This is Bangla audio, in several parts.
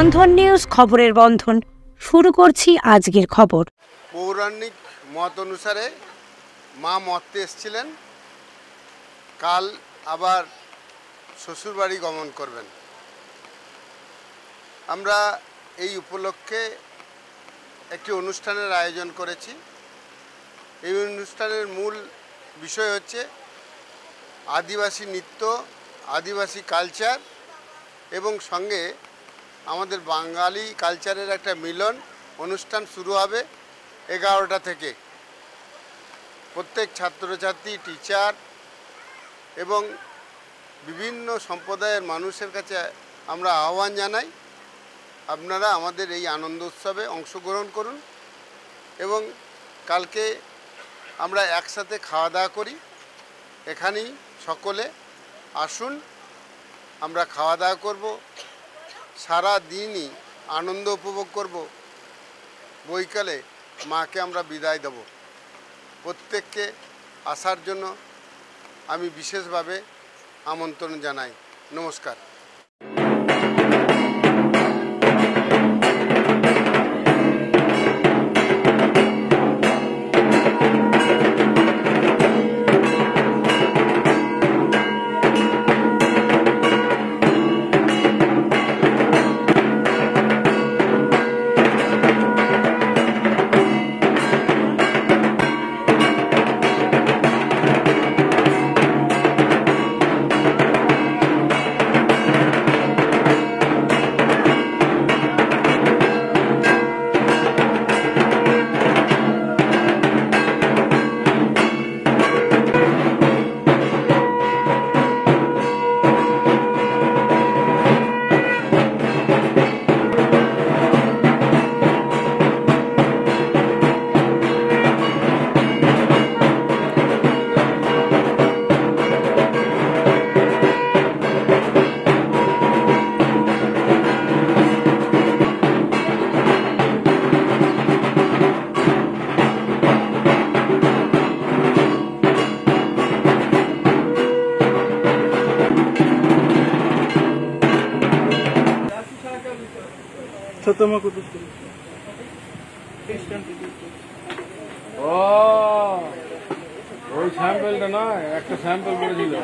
বন্ধন নিউজ খবরের বন্ধন শুরু করছি আজকের খবর। পৌরাণিক মত অনুসারে মা মর্তে এসেছিলেন, কাল আবার শ্বশুরবাড়ি গমন করবেন। আমরা এই উপলক্ষে একটি অনুষ্ঠানের আয়োজন করেছি। এই অনুষ্ঠানের মূল বিষয় হচ্ছে আদিবাসী নৃত্য, আদিবাসী কালচার এবং সঙ্গে আমাদের বাঙালি কালচারের একটা মিলন অনুষ্ঠান শুরু হবে 11টা থেকে। প্রত্যেক ছাত্রছাত্রী, টিচার এবং বিভিন্ন সম্প্রদায়ের মানুষের কাছে আমরা আহ্বান জানাই, আপনারা আমাদের এই আনন্দ উৎসবে অংশগ্রহণ করুন এবং কালকে আমরা একসাথে খাওয়া দাওয়া করি। এখানেই সকলে আসুন, আমরা খাওয়া দাওয়া করব, সারা দিনই আনন্দ উপভোগ করব। বৈকালে মাকে আমরা বিদায় দেব। প্রত্যেককে আসার জন্য আমি বিশেষভাবে আমন্ত্রণ জানাই। নমস্কার। ওই স্যাম্পলটা না, একটা স্যাম্পল করেছিল।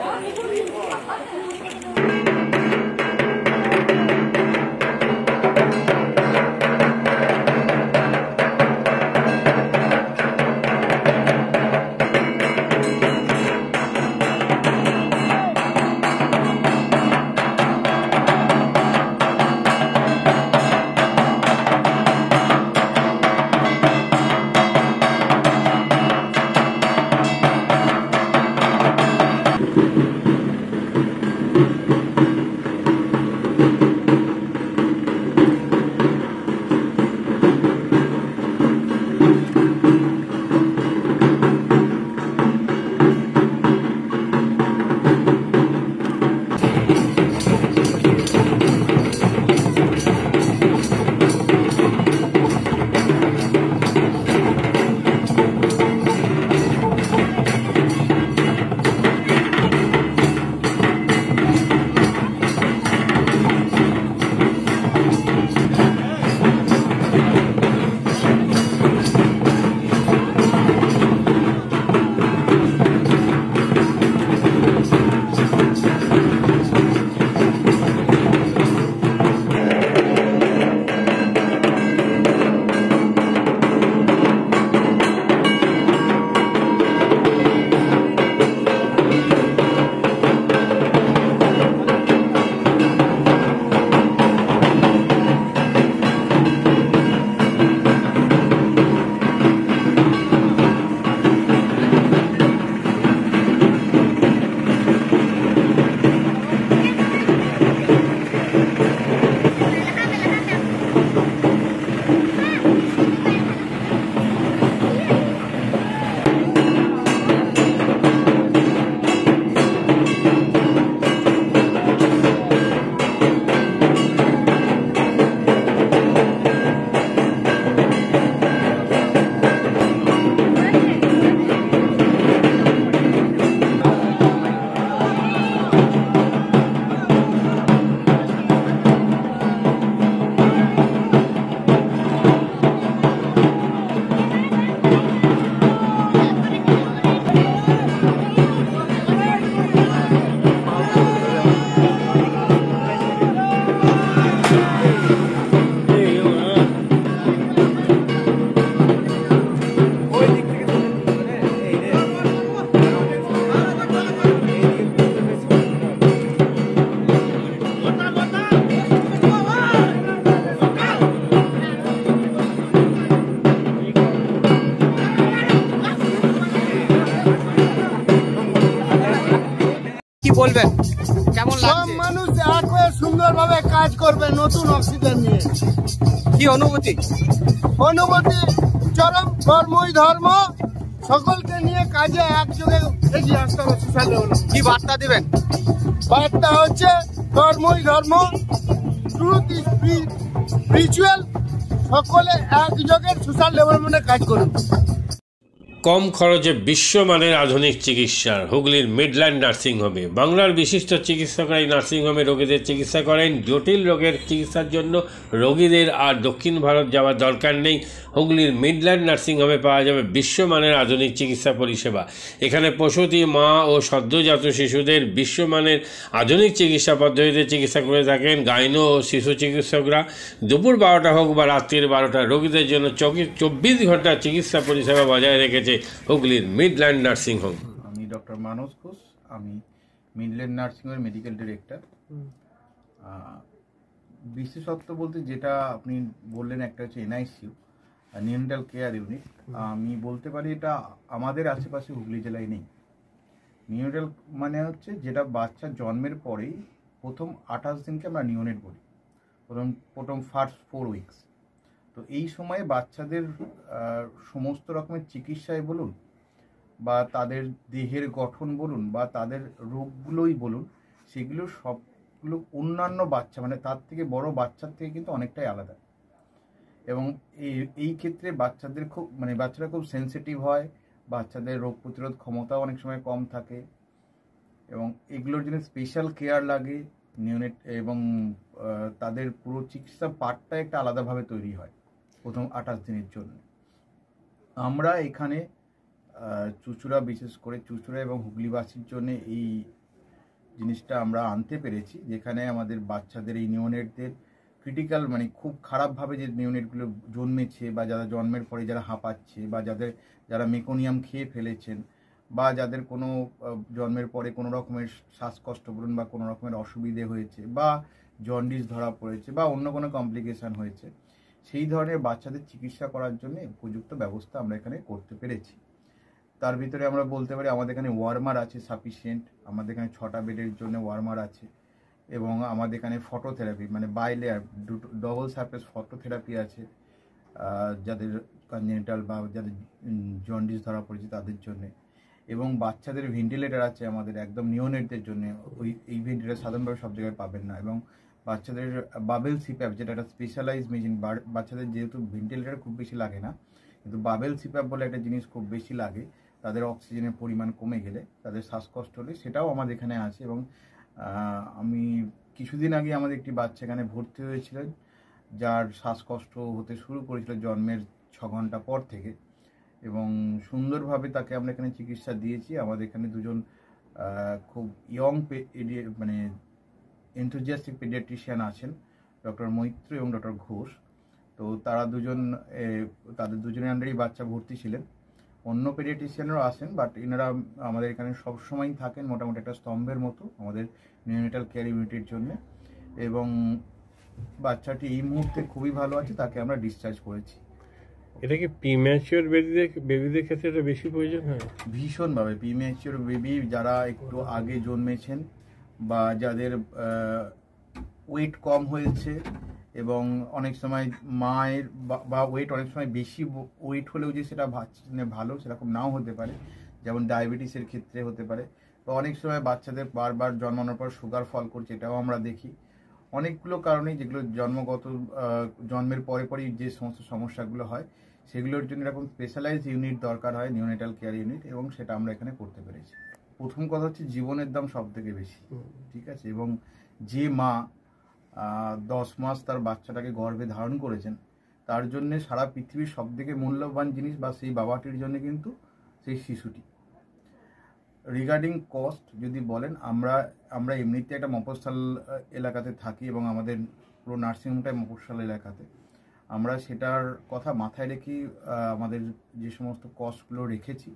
মানুষ এক হয়ে সুন্দরভাবে কাজ করবে নতুন অক্সিজেন নিয়ে। কি অনুভূতি? অনুমতি চরম, ধর্মই ধর্ম, সকলকে নিয়ে কাজে একযোগে এগিয়ে আসতে হবে। সোশ্যাল ডেভেলপমেন্ট কি বার্তা দিবেন? বার্তা হচ্ছে ধর্মই ধর্ম, ট্রুথ ইজ স্পিরিচুয়াল, সকলে একযোগে সোশ্যাল ডেভেলপমেন্টে কাজ করুন। কম খরচে বিশ্বমানের আধুনিক চিকিৎসার হুগলির মিডল্যান্ড নার্সিংহোমে বাংলার বিশিষ্ট চিকিৎসকরা এই নার্সিংহোমে রোগীদের চিকিৎসা করেন। জটিল রোগের চিকিৎসার জন্য রোগীদের আর দক্ষিণ ভারত যাওয়ার দরকার নেই। হুগলির মিডল্যান্ড নার্সিংহোমে পাওয়া যাবে বিশ্বমানের আধুনিক চিকিৎসা পরিষেবা। এখানে প্রসূতি, মা ও সদ্যজাত শিশুদের বিশ্বমানের আধুনিক চিকিৎসা পদ্ধতিতে চিকিৎসা করে থাকেন গাইনো ও শিশু চিকিৎসকরা। দুপুর 12টা হোক বা রাত্রির 12টা, রোগীদের জন্য 24 ঘন্টা চিকিৎসা পরিষেবা বজায় রেখেছে হুগলির মিডল্যান্ড নার্সিংহোম। আমি ডক্টর মানস ঘোষ, আমি মিডল্যান্ড নার্সিংহোমের মেডিকেল ডিরেক্টর। বিশেষত্ব বলতে যেটা আপনি বললেন, একটা হচ্ছে এনআইসিইউ, নিউনেটাল কেয়ার ইউনিট। আমি বলতে পারি এটা আমাদের আশেপাশে হুগলি জেলায় নেই। নিউনেটাল মানে হচ্ছে যেটা বাচ্চা জন্মের পরেই প্রথম 28 দিনকে আমরা নিউনেট বলি, প্রথম ফার্স্ট 4 উইকস। তো এই সময়ে বাচ্চাদের সমস্ত রকমের চিকিৎসায় বলুন বা তাদের দেহের গঠন বলুন বা তাদের রোগগুলোই বলুন, সেগুলো সবগুলো অন্যান্য বাচ্চা মানে তার থেকে বড় বাচ্চার থেকে কিন্তু অনেকটাই আলাদা। এবং এই ক্ষেত্রে বাচ্চাদের বাচ্চারা খুব সেন্সিটিভ হয়, বাচ্চাদের রোগ প্রতিরোধ ক্ষমতাও অনেক সময় কম থাকে এবং এগুলোর জন্য স্পেশাল কেয়ার লাগে নিউনেট, এবং তাদের পুরো চিকিৎসা পার্টটা একটা আলাদাভাবে তৈরি হয় প্রথম 28 দিনের জন্য। আমরা এখানে চুঁচুড়া, বিশেষ করে চুঁচুড়া এবং হুগলিবাসীর জন্য এই জিনিসটা আমরা আনতে পেরেছি, যেখানে আমাদের বাচ্চাদের এই নিউনেটদের ক্রিটিক্যাল খুব খারাপভাবে যে নিউনেটগুলো জন্মেছে বা যারা জন্মের পরে যারা হাঁপাচ্ছে বা যারা মেকোনিয়াম খেয়ে ফেলেছেন বা যাদের কোনো জন্মের পরে কোনো রকমের শ্বাসকষ্ট বলুন বা কোনো রকমের অসুবিধে হয়েছে বা জন্ডিস ধরা পড়েছে বা অন্য কোনো কমপ্লিকেশান হয়েছে, সেই ধরনের বাচ্চাদের চিকিৎসা করার জন্য উপযুক্ত ব্যবস্থা আমরা এখানে করতে পেরেছি। তার ভিতরে আমরা বলতে পারি আমাদের এখানে ওয়ার্মার আছে সাফিসিয়েন্ট, আমাদের এখানে 6টা বেডের জন্য ওয়ার্মার আছে, এবং আমাদের এখানে phototherapy bilayer double surface phototherapy আছে যাদের কনজেনিটাল বা যাদের জন্ডিস ধরা পড়েছে তাদের জন্য, এবং বাচ্চাদের ভেন্টিলেটার আছে আমাদের একদম নিওনেটদের জন্য। এই ভেন্টিলেটার সাধারণভাবে সব জায়গায় পাবেন না, এবং বাচ্চাদের বাবেল সিপ্যাপ যেটা একটা স্পেশালাইজ মেশিন, বাচ্চাদের যেহেতু ভেন্টিলেটার খুব বেশি লাগে না, কিন্তু বাবেল সিপ্যাপ বলে একটা জিনিস খুব বেশি লাগে তাদের অক্সিজেনের পরিমাণ কমে গেলে, তাদের শ্বাসকষ্ট হলে, সেটাও আমাদের এখানে আছে। এবং আমি কিছুদিন আগে আমাদের একটি বাচ্চা এখানে ভর্তি হয়েছিলেন যার শ্বাসকষ্ট হতে শুরু করেছিল জন্মের 6 ঘন্টা পর থেকে, এবং সুন্দরভাবে তাকে আমরা এখানে চিকিৎসা দিয়েছি। আমাদের এখানে দুজন খুব ইয়ং এনথুজিয়াস্টিক পেডিয়াট্রিশিয়ান আছেন, ডক্টর মৈত্র এবং ডক্টর ঘোষ। তো তারা তাদের দুজনের আন্ডারেই বাচ্চা ভর্তি ছিলেন। অন্য পেডিয়াট্রিশিয়ানরাও আসেন, বাট এনারা আমাদের এখানে সবসময়ই থাকেন মোটামুটি একটা স্তম্ভের মতো আমাদের নিউনেটাল কেয়ার ইউনিটের জন্য। এবং বাচ্চাটি এই মুহূর্তে খুবই ভালো আছে, তাকে আমরা ডিসচার্জ করেছি। এটা কি প্রিম্যাচিওর বেবিদের ক্ষেত্রে এটা বেশি প্রয়োজন হয়? ভীষণভাবে প্রিম্যাচিওর বেবি যারা একটু আগে জন্মেছেন বা যাদের ওয়েট কম হয়েছে, এবং অনেক সময় মায়ের বা ওয়েট অনেক সময় বেশি ওয়েট হলেও যে সেটা ভালো সেরকম নাও হতে পারে, যেমন ডায়াবেটিসের ক্ষেত্রে হতে পারে, বা অনেক সময় বাচ্চাদের বারবার জন্মানোর পর সুগার ফল করছে, এটাও আমরা দেখি। অনেকগুলো কারণেই যেগুলো জন্মের পরেই যে সমস্ত সমস্যাগুলো হয় সেগুলোর জন্য এরকম স্পেশালাইজড ইউনিট দরকার হয়, নিউনেটাল কেয়ার ইউনিট, এবং সেটা আমরা এখানে করতে পেরেছি। প্রথম কথা হচ্ছে জীবনের দাম সব থেকে বেশি, ঠিক আছে, এবং যে মা 10 মাস তার বাচ্চাটাকে গর্ভে ধারণ করেছেন, তার জন্য সারা পৃথিবীর সব থেকে মূল্যবান জিনিস বা সেই বাবাটির জন্য কিন্তু সেই শিশুটি। রিগার্ডিং কস্ট যদি বলেন, আমরা এমনিতে একটা মফস্বল এলাকাতে থাকি এবং আমাদের পুরো নার্সিংহোমটাই মফস্বল এলাকাতে। আমরা সেটার কথা মাথায় রেখেই আমাদের যে সমস্ত কস্টগুলো রেখেছি,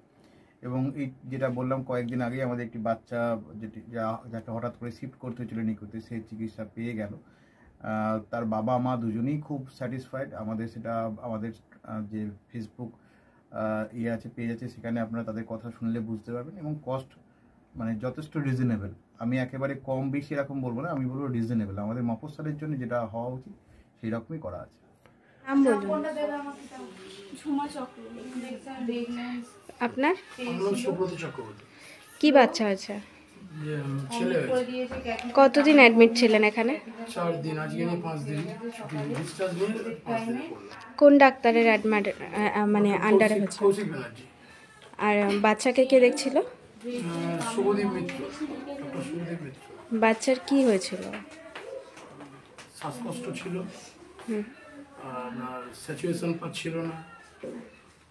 এবং এই যেটা বললাম কয়েকদিন আগেই আমাদের একটি বাচ্চা যাকে হঠাৎ করে শিফট করতে হয়েছিল নিকুতে, সেই চিকিৎসা পেয়ে গেল। তার বাবা মা দুজনেই খুব স্যাটিসফাইড। আমাদের যে ফেসবুক পেজ আছে, সেখানে আপনারা তাদের কথা শুনলে বুঝতে পারবেন, এবং কস্ট যথেষ্ট রিজনেবল। আমি একেবারে কম বেশি এরকম বলবো না, আমি বলবো রিজনেবল। আমাদের মফস্বলের জন্য যেটা হওয়া উচিত সেই রকমই করা আছে। নাম বলুন। আপনার কি বাচ্চা হয়েছে? কতদিন অ্যাডমিট ছিলেন এখানে? 4 দিন, আজকে নিয়ে 5 দিন ছুটি, ডিসচার্জ নিয়ে 5 দিন করলাম। কোন ডাক্তারের অ্যাডমিট মানে আন্ডারে হয়েছে? কৌশিক ব্যানার্জি। আর বাচ্চাকে কে দেখছিল? শুভদীপ মিত্র, ডক্টর শুভদীপ মিত্র। বাচ্চার কি হয়েছিল? শ্বাসকষ্ট ছিল, আপনার স্যাচুয়েশন পাচ্ছিল না,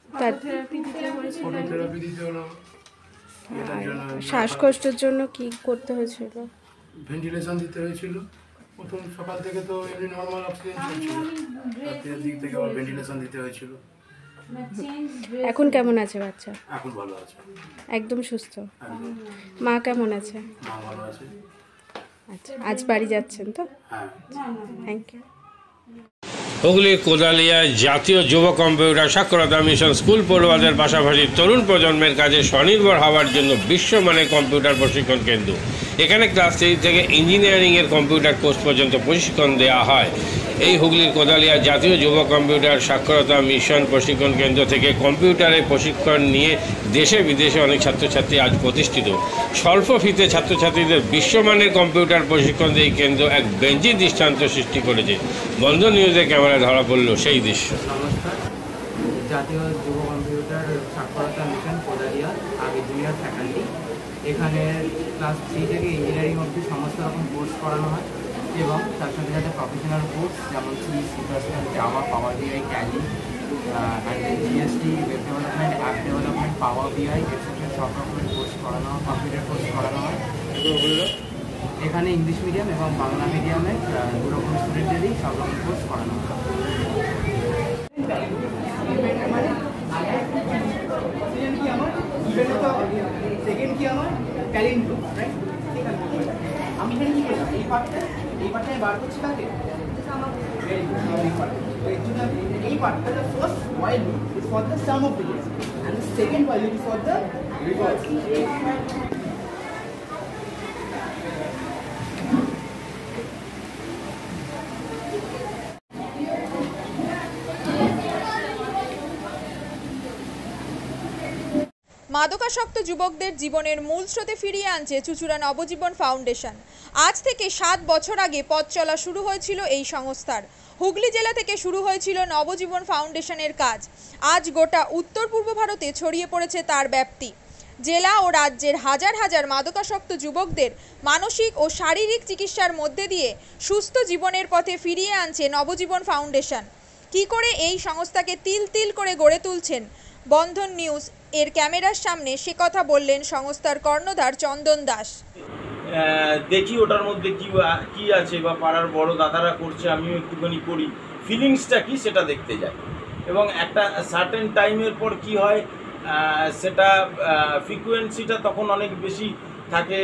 ফটোথেরাপি দিতে হলো। এটার জন্য শ্বাসকষ্টের জন্য কি করতে হয়েছিল? ভেন্টিলেশন দিতে হয়েছিল। প্রথম সকাল থেকে তো এমনি নর্মাল অক্সিজেন চলছিল, রাতের দিক থেকে আবার ভেন্টিলেশন দিতে হয়েছিল। এখন কেমন আছে বাচ্চা? এখন ভালো আছে, একদম সুস্থ। একদম। মা কেমন আছে? মা ভালো আছে। আচ্ছা, আজ বাড়ি যাচ্ছেন তো? হ্যাঁ। Thank you. হুগলির কোদালিয়ায় জাতীয় যুব কম্পিউটার সাক্ষরতা মিশন স্কুল পড়ুয়াদের পাশাপাশি তরুণ প্রজন্মের কাজে স্বনির্ভর হওয়ার জন্য বিশ্বমানের কম্পিউটার প্রশিক্ষণ কেন্দ্র। এখানে ক্লাস 3 থেকে ইঞ্জিনিয়ারিংয়ের কম্পিউটার কোর্স পর্যন্ত প্রশিক্ষণ দেওয়া হয়। এই হুগলির কোদালিয়া জাতীয় যুব কম্পিউটার সাক্ষরতা মিশন প্রশিক্ষণ কেন্দ্র থেকে কম্পিউটারের প্রশিক্ষণ নিয়ে দেশে বিদেশে অনেক ছাত্রছাত্রী আজ প্রতিষ্ঠিত। স্বল্প ফিতে ছাত্রছাত্রীদের বিশ্বমানের কম্পিউটার প্রশিক্ষণ দিয়ে এই কেন্দ্র এক বেঞ্জি দৃষ্টান্ত সৃষ্টি করেছে। বন্ধন নিউজে ক্যামেরায় ধরা পড়ল সেই দৃশ্য। নমস্কার, জাতীয় যুব কম্পিউটার সাক্ষরতা মিশন কোদালিয়া, আগে জুনিয়র ফ্যাকাল্টি। এখানে ক্লাস 3 থেকে ইঞ্জিনিয়ারিং অবধি সমস্ত রকম কোর্স করানো হয় এবং তার সাথে সাথে প্রফেশনাল কোর্স যেমন C, Java, power BI, Tally, GST, web development, app development, power BI etcetera সব রকমের কোর্স করানো হয়, কম্পিউটার কোর্স করানো হয়। এখানে ইংলিশ মিডিয়াম এবং বাংলা মিডিয়ামের দু রকম স্টুডেন্টেরই সব রকম কোর্স করানো হয়। সেকেন্ড কি আমার ট্যালেন্ট রাইট। আমি এখানে কি করলাম, এই পার্টটা বার করছি কাকে, এই পার্টটা the first while loop is for the sum of digits and the second while loop is for the reverse. মাদকাসক্ত যুবকদের জীবনের মূল স্রোতে ফিরিয়ে আনছে চুঁচুড়া নবজীবন ফাউন্ডেশন। আজ থেকে 7 বছর আগে পথ চলা শুরু হয়েছিল এই সংস্থার। হুগলি জেলা থেকে শুরু হয়েছিল নবজীবন ফাউন্ডেশনের কাজ। আজ গোটা উত্তর পূর্ব ভারতে ছড়িয়ে পড়েছে তার ব্যাপ্তি। জেলা ও রাজ্যের হাজার হাজার মাদকাসক্ত যুবকদের মানসিক ও শারীরিক চিকিৎসার মধ্যে দিয়ে সুস্থ জীবনের পথে ফিরিয়ে আনছে নবজীবন ফাউন্ডেশন। কী করে এই সংস্থাকে তিল তিল করে গড়ে তুলছেন বন্ধন নিউজ এর ক্যামেরার সামনে, সে কথা বললেন সংস্থার কর্ণধার চন্দন দাস। দেখি ওটার মধ্যে কি আছে বা পাড়ার বড় দাদারা করছে, আমিও একটুখানি করি, ফিলিংসটা কি সেটা দেখতে যাই। এবং একটা সার্টেন টাইমের পর কি হয়, সেটা ফ্রিকোয়েন্সিটা তখন অনেক বেশি থাকে,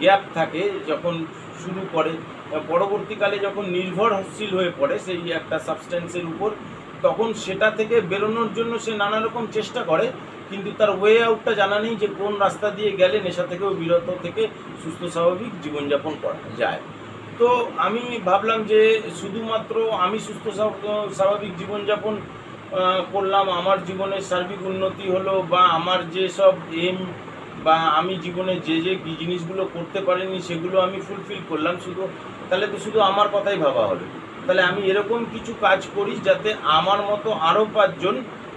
গ্যাপ থাকে যখন শুরু করে। পরবর্তীকালে যখন নির্ভরশীল হয়ে পড়ে সেই একটা সাবস্টেন্সের উপর, তখন সেটা থেকে বেরোনোর জন্য সে নানা রকম চেষ্টা করে, কিন্তু তার ওয়ে আউটটা জানা নেই যে কোন রাস্তা দিয়ে গেলে নেশা থেকেও বিরত থেকে সুস্থ স্বাভাবিক জীবনযাপন করা যায়। তো আমি ভাবলাম যে শুধুমাত্র আমি সুস্থ স্বাভাবিক জীবনযাপন করলাম, আমার জীবনের সার্বিক উন্নতি হলো, বা আমার যেসব এম বা আমি জীবনে যে জিনিসগুলো করতে পারিনি সেগুলো আমি ফুলফিল করলাম, তাহলে তো শুধু আমার কথাই ভাবা হলো। তাহলে আমি এরকম কিছু কাজ করি যাতে আমার মতো আরও 5 জন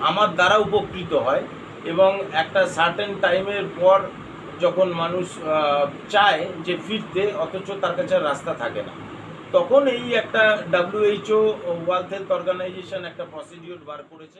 আমার দ্বারা উপকৃত হয়। এবং একটা সার্টেন টাইমের পর যখন মানুষ চায় যে ফিরতে, অথচ তার কাছে রাস্তা থাকে না, তখন এই একটা WHO ওয়ার্ল্ড হেলথ অর্গানাইজেশন একটা প্রসিডিওর বার করেছে।